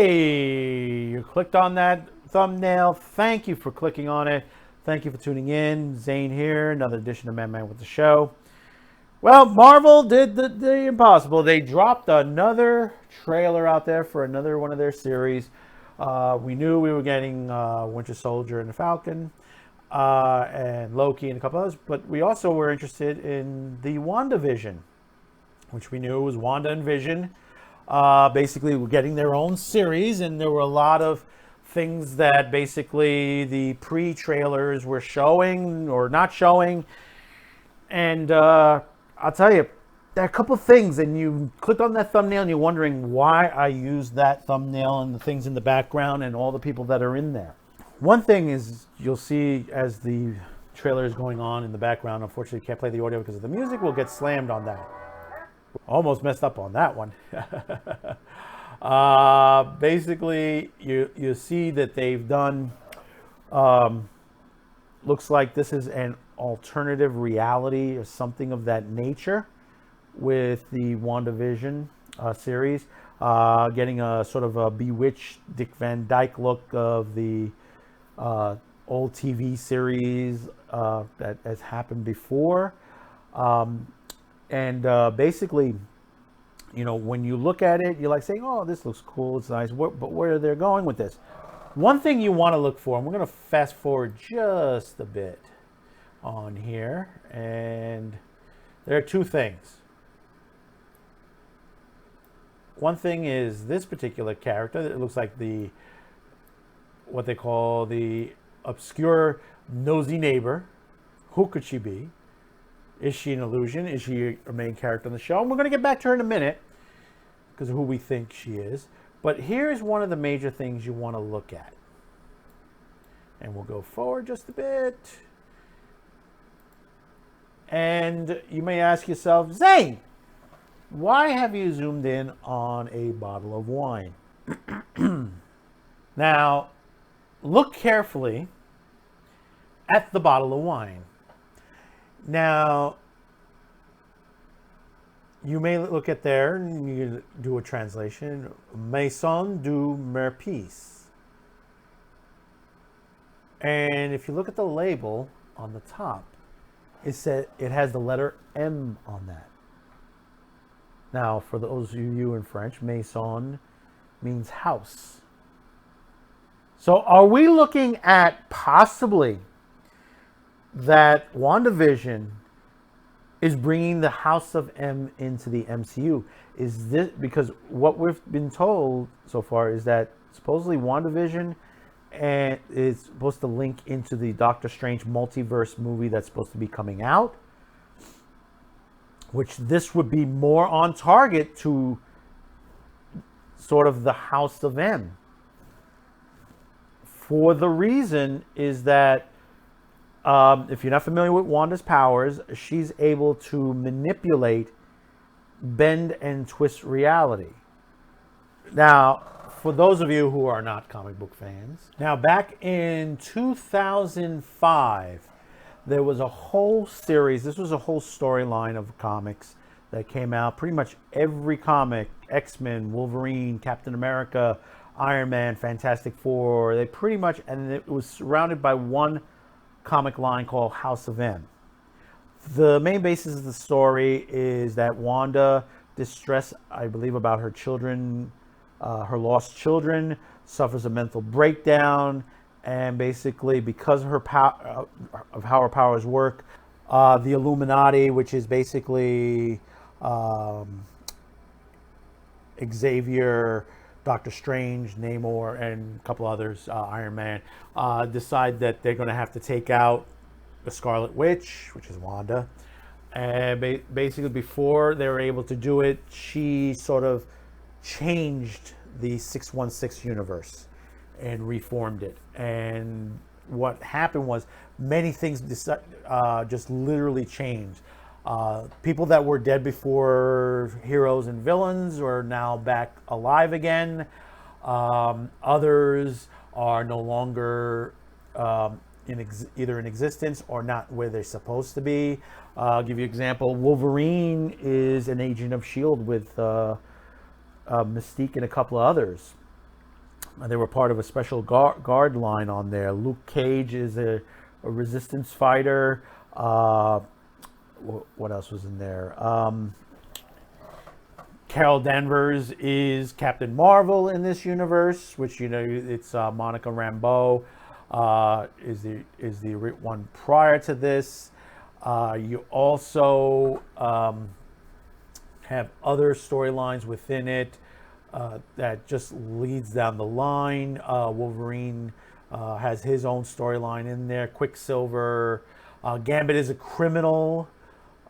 Hey, you clicked on that thumbnail. Thank you for clicking on it. Thank you for tuning in. Zane here, another edition of Man with the Show. Well, Marvel did the impossible. They dropped another trailer out there for another one of their series. We knew we were getting Winter Soldier and the Falcon, and Loki and a couple others, but we also were interested in the WandaVision, which we knew was Wanda and Vision. Basically, we're getting their own series, and there were a lot of things that basically the pre-trailers were showing or not showing. And I'll tell you, there are a couple of things, and you click on that thumbnail and you're wondering why I used that thumbnail and the things in the background and all the people that are in there. One thing is you'll see as the trailer is going on in the background, unfortunately can't play the audio because of the music, we'll get slammed on that. Almost messed up on that one. Basically, you see that they've done, looks like this is an alternative reality or something of that nature with the WandaVision series. Getting a sort of a Bewitched Dick Van Dyke look of the old TV series that has happened before. And basically, you know, when you look at it, you're like saying, oh, this looks cool, it's nice, but where they're going with this. One thing you want to look for, and we're going to fast forward just a bit on here, and there are two things. One thing is this particular character, it looks like what they call the obscure nosy neighbor. Who could she be? Is she an illusion? Is she a main character on the show? And we're going to get back to her in a minute because of who we think she is. But here's one of the major things you want to look at. And we'll go forward just a bit. And you may ask yourself, Zane, why have you zoomed in on a bottle of wine? Now, look carefully at the bottle of wine. Now, you may look at there and you do a translation, Maison du Merpice. And if you look at the label on the top, it has the letter M on that. Now, for those of you in French, Maison means house. So are we looking at possibly that WandaVision is bringing the House of M into the MCU? Is this because what we've been told so far is that supposedly WandaVision and is supposed to link into the Doctor Strange multiverse movie that's supposed to be coming out, which this would be more on target to sort of the House of M. For the reason is that if you're not familiar with Wanda's powers, she's able to manipulate, bend, and twist reality. Now, for those of you who are not comic book fans, now back in 2005, there was a whole series, this was a whole storyline of comics that came out. Pretty much every comic, X-Men, Wolverine, Captain America, Iron Man, Fantastic Four, they pretty much, and it was surrounded by one comic line called House of M. The main basis of the story is that Wanda, distressed, I believe, about her children, her lost children, suffers a mental breakdown, and basically because of her of how her powers work, the Illuminati, which is basically Xavier, Doctor Strange, Namor, and a couple others, Iron Man, decide that they're going to have to take out the Scarlet Witch, which is Wanda. And basically before they were able to do it, she sort of changed the 616 universe and reformed it. And what happened was many things just literally changed. People that were dead before, heroes and villains, are now back alive again. Others are no longer either in existence or not where they're supposed to be. I'll give you an example. Wolverine is an agent of S.H.I.E.L.D. with Mystique and a couple of others. They were part of a special guard line on there. Luke Cage is a resistance fighter. What else was in there? Carol Danvers is Captain Marvel in this universe, which it's Monica Rambeau is the one prior to this. You also have other storylines within it that just leads down the line. Wolverine has his own storyline in there. Quicksilver, Gambit is a criminal.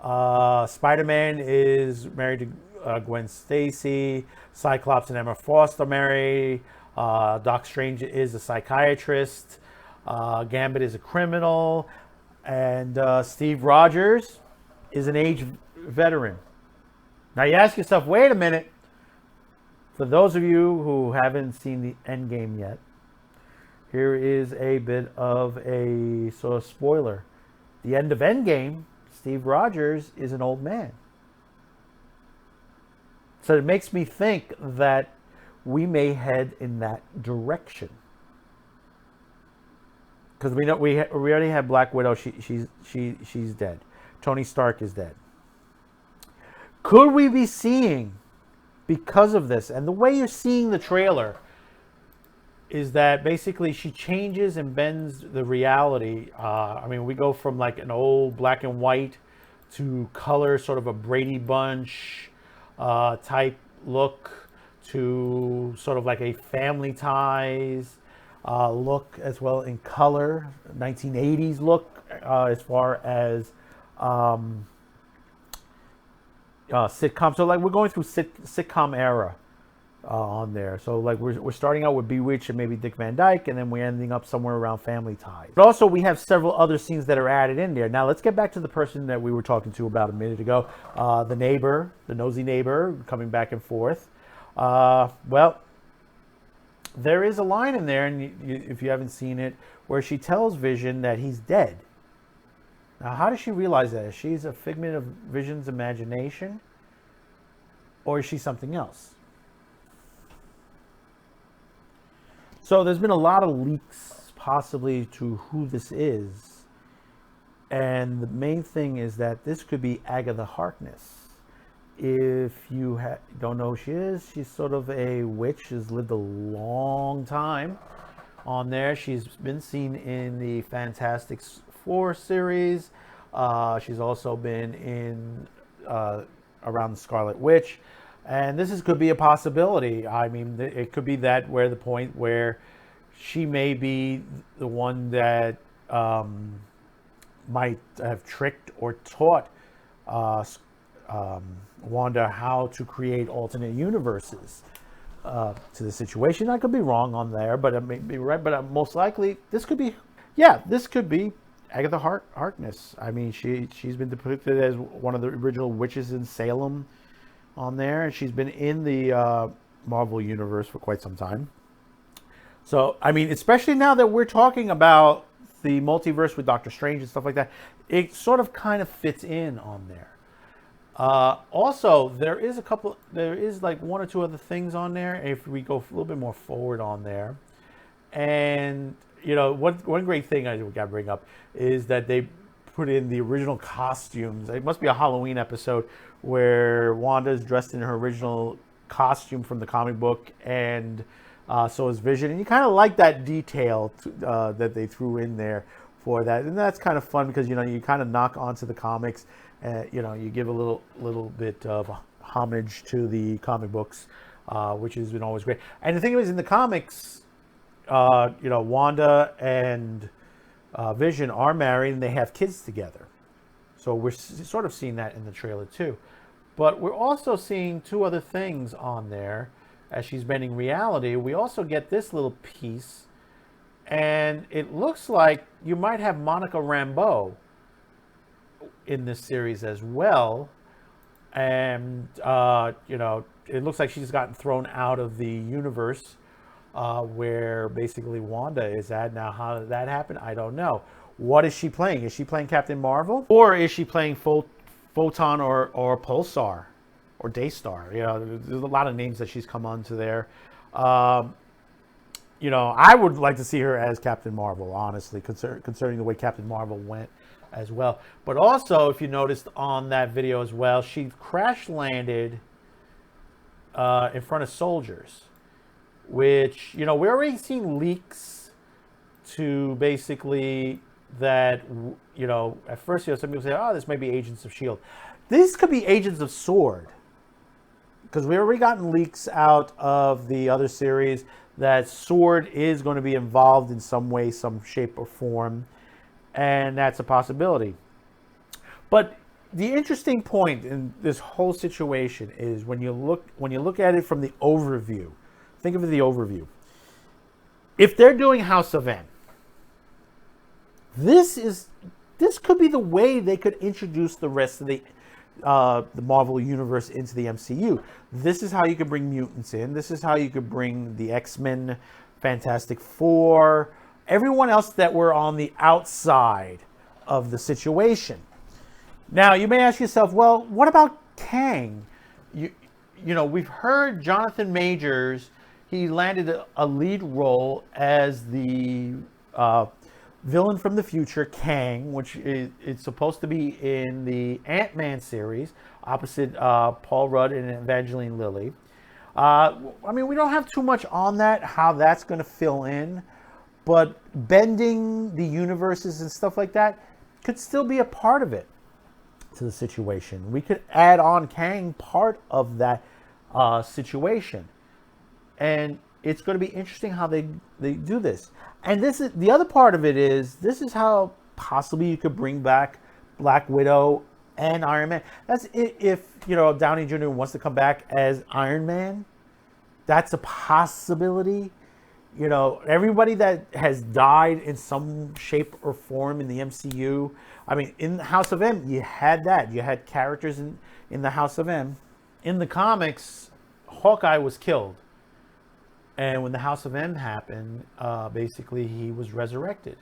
Spider-Man is married to Gwen Stacy. Cyclops and Emma Frost are married. Doc Strange is a psychiatrist. Gambit is a criminal. And Steve Rogers is an aged veteran. Now you ask yourself, wait a minute. For those of you who haven't seen the Endgame yet, here is a bit of a sort of spoiler. The end of Endgame, Steve Rogers is an old man. So it makes me think that we may head in that direction. Because we know we already have Black Widow. She's dead. Tony Stark is dead. Could we be seeing, because of this, and the way you're seeing the trailer, is that basically she changes and bends the reality. We go from like an old black and white to color, sort of a Brady Bunch type look, to sort of like a Family Ties look as well in color, 1980s look as far as sitcom. So like we're going through sitcom era on there. So like we're starting out with Bewitched and maybe Dick Van Dyke, and then we're ending up somewhere around Family Ties. But also we have several other scenes that are added in there. Now let's get back to the person that we were talking to about a minute ago. The neighbor, the nosy neighbor, coming back and forth. Well, there is a line in there, and if you haven't seen it, where she tells Vision that he's dead. Now, how does she realize that? Is she a figment of Vision's imagination? Or is she something else? So there's been a lot of leaks possibly to who this is. And the main thing is that this could be Agatha Harkness. If you don't know who she is, she's sort of a witch. She's lived a long time on there. She's been seen in the Fantastic Four series. She's also been in around the Scarlet Witch. And this could be a possibility. I mean, it could be that where the point where she may be the one that might have tricked or taught Wanda how to create alternate universes to the situation. I could be wrong on there, but I may be right. But most likely, this could be Agatha Harkness. I mean, she's been depicted as one of the original witches in Salem on there, and she's been in the Marvel universe for quite some time. So, I mean, especially now that we're talking about the multiverse with Doctor Strange and stuff like that, it sort of kind of fits in on there. Also, there is like one or two other things on there. If we go a little bit more forward on there, and one great thing I got to bring up is that they put in the original costumes. It must be a Halloween episode where Wanda is dressed in her original costume from the comic book, and so is Vision. And you kind of like that detail that they threw in there for that, and that's kind of fun because you kind of knock onto the comics. You give a little bit of homage to the comic books, which has been always great. And the thing is, in the comics, Wanda and Vision are married and they have kids together. So we're sort of seeing that in the trailer too. But we're also seeing two other things on there as she's bending reality. We also get this little piece, and it looks like you might have Monica Rambeau in this series as well. And it looks like she's gotten thrown out of the universe where basically Wanda is at. Now, how did that happen? I don't know. What is she playing? Is she playing Captain Marvel, or is she playing Photon or Pulsar or Daystar? There's a lot of names that she's come onto there. I would like to see her as Captain Marvel, honestly, concerning the way Captain Marvel went as well. But also, if you noticed on that video as well, she crash landed in front of soldiers, which, we already seen leaks to basically that, at first, some people say, oh, this might be Agents of S.H.I.E.L.D. This could be Agents of S.W.O.R.D. Because we already gotten leaks out of the other series that S.W.O.R.D. is going to be involved in some way, some shape or form. And that's a possibility. But the interesting point in this whole situation is when you look at it from the overview. Think of the overview. If they're doing House of M, this could be the way they could introduce the rest of the Marvel Universe into the MCU. This is how you could bring mutants in. This is how you could bring the X-Men, Fantastic Four, everyone else that were on the outside of the situation. Now, you may ask yourself, well, what about Kang? We've heard Jonathan Majors, he landed a lead role as the villain from the future, Kang, which is supposed to be in the Ant-Man series, opposite Paul Rudd and Evangeline Lilly. We don't have too much on that, how that's going to fill in, but bending the universes and stuff like that could still be a part of it to the situation. We could add on Kang part of that situation. And it's going to be interesting how they do this. And this is the other part of it this is how possibly you could bring back Black Widow and Iron Man. That's if Downey Jr. wants to come back as Iron Man. That's a possibility. Everybody that has died in some shape or form in the MCU. In House of M, you had that. You had characters in the House of M. In the comics, Hawkeye was killed. And when the House of M happened, basically he was resurrected.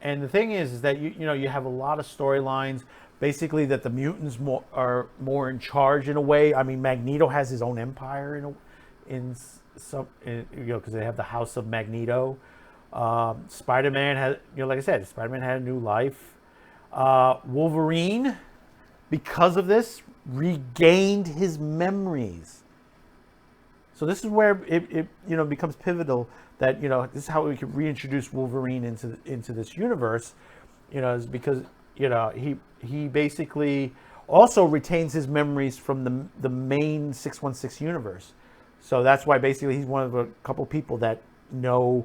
And the thing is that you have a lot of storylines, basically that the mutants are more in charge in a way. Magneto has his own empire because they have the House of Magneto. Spider-Man had, like I said, Spider-Man had a new life. Wolverine, because of this, regained his memories. So this is where it becomes pivotal that this is how we can reintroduce Wolverine into this universe, is because he basically also retains his memories from the main 616 universe. So that's why basically he's one of a couple people that know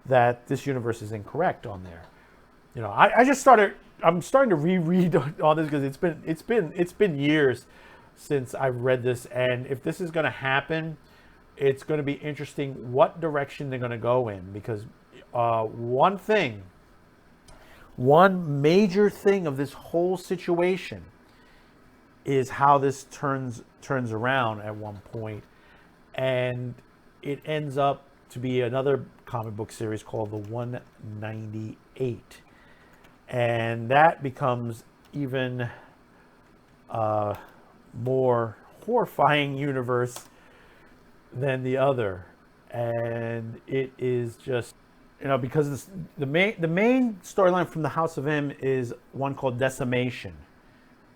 that this universe is incorrect on there. I'm starting to reread all this because it's been years since I've read this, and if this is going to happen, it's going to be interesting what direction they're going to go in, because one major thing of this whole situation is how this turns around at one point, and it ends up to be another comic book series called the 198, and that becomes even more horrifying universe than the other. And it is just because the main storyline from the House of M is one called Decimation,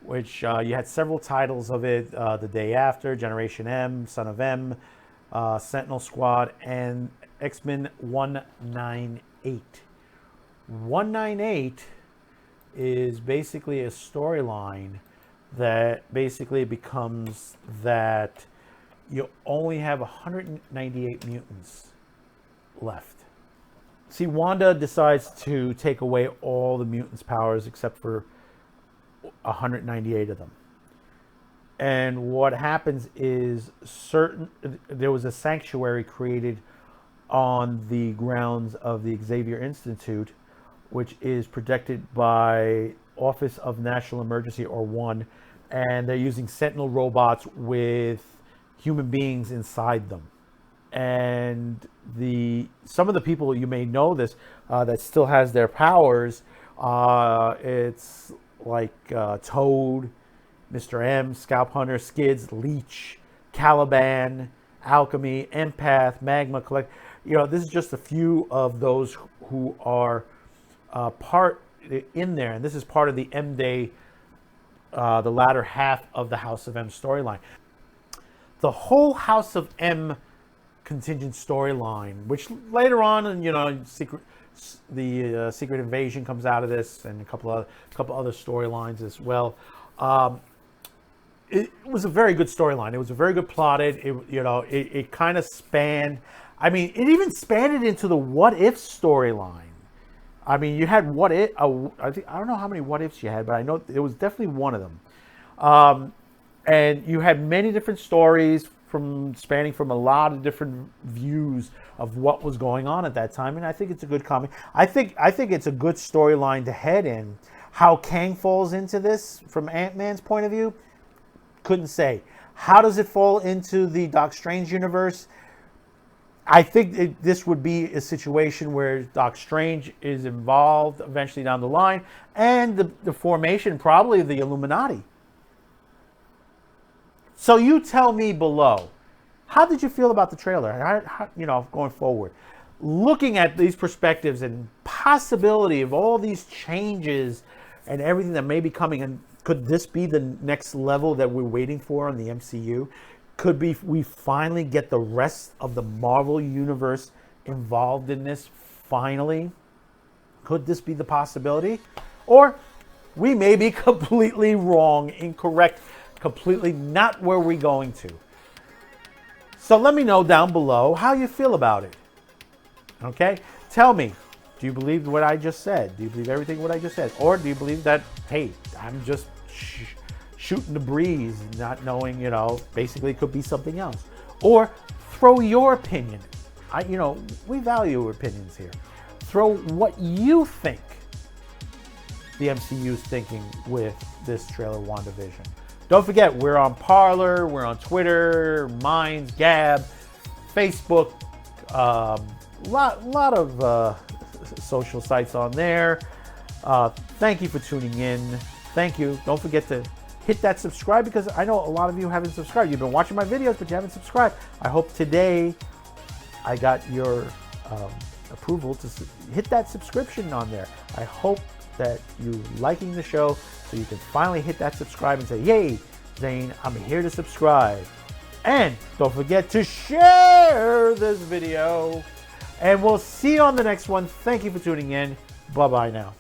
which you had several titles of it: The Day After, Generation M, Son of M, Sentinel Squad, and X-Men 198. 198 is basically a storyline that basically becomes that you only have 198 mutants left. See, Wanda decides to take away all the mutants' powers except for 198 of them. And what happens is there was a sanctuary created on the grounds of the Xavier Institute, which is protected by Office of National Emergency, or ONE, and they're using Sentinel robots with human beings inside them. And some of the people, you may know this, that still has their powers, it's like Toad, Mr. M, Scalp Hunter, Skids, Leech, Caliban, Alchemy, Empath, Magma Collect. this is just a few of those who are part in there, and this is part of the M Day, the latter half of the House of M storyline. The whole House of M contingent storyline, which later on, and Secret Invasion comes out of this, and a couple other storylines as well. It was a very good storyline. It was a very good plotted. It kind of spanned. I mean, it even spanned it into the what if storyline. I mean, you had what if. I don't know how many what ifs you had, but I know it was definitely one of them. And you had many different stories spanning from a lot of different views of what was going on at that time. And I think it's a good comic. I think it's a good storyline to head in. How Kang falls into this from Ant-Man's point of view, couldn't say. How does it fall into the Doc Strange universe? I think this would be a situation where Doc Strange is involved eventually down the line, and the formation probably of the Illuminati. So you tell me below, how did you feel about the trailer? How, going forward, looking at these perspectives and possibility of all these changes and everything that may be coming, and could this be the next level that we're waiting for on the MCU? Could we finally get the rest of the Marvel universe involved in this finally? Could this be the possibility? Or we may be completely wrong, incorrect, completely not where we're going to. So let me know down below how you feel about it. Okay? Tell me, do you believe what I just said? Do you believe everything what I just said? Or do you believe that, hey, I'm just shooting the breeze, not knowing, basically it could be something else? Or throw your opinion. We value opinions here. Throw what you think the MCU's thinking with this trailer, WandaVision. Don't forget, we're on Parler, we're on Twitter, Minds, Gab, Facebook, lot of social sites on there. Thank you for tuning in. Thank you. Don't forget to hit that subscribe, because I know a lot of you haven't subscribed. You've been watching my videos, but you haven't subscribed. I hope today I got your approval to hit that subscription on there. I hope that you liking the show, so you can finally hit that subscribe and say, yay, Zane, I'm here to subscribe. And don't forget to share this video. And we'll see you on the next one. Thank you for tuning in. Bye-bye now.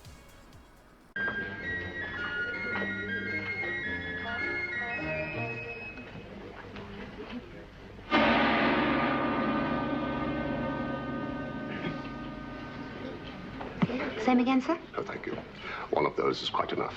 Same again, sir? No, thank you. One of those is quite enough.